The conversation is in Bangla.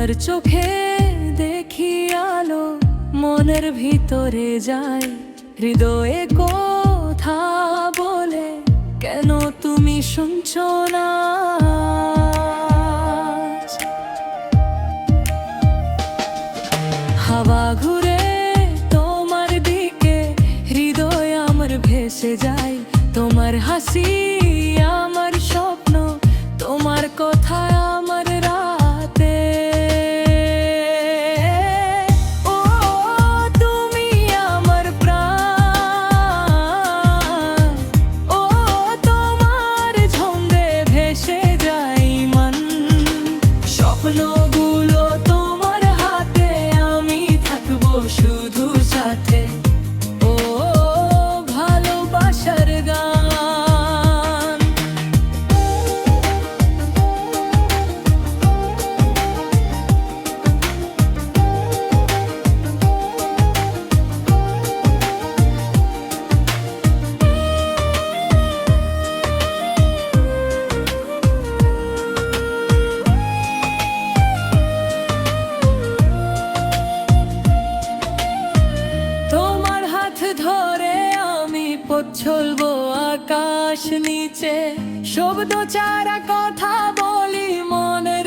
তোমার চোখে দেখি আলো, মনের ভিতরে যায় হৃদয়ে কথা বলে, কেন তুমি শুনছো না? হাওয়া ঘুরে তোমার দিকে, হৃদয় আমার ভেসে যায়। তোমার হাসি আমার স্বপ্ন, তোমার কথা আমার রাতে। ও তুমি আমার প্রাণ, ও তোমার ছন্দে ভেসে যায় মন। স্বপ্নগুলো তোমার হাতে, আমি থাকবো শুধু সাথে। ও ভালোবাসার গান। তোমার হাত ধরে আমি পথ চলবো আকাশ নিচে, শব্দ ছাড়া কথা বলি মনের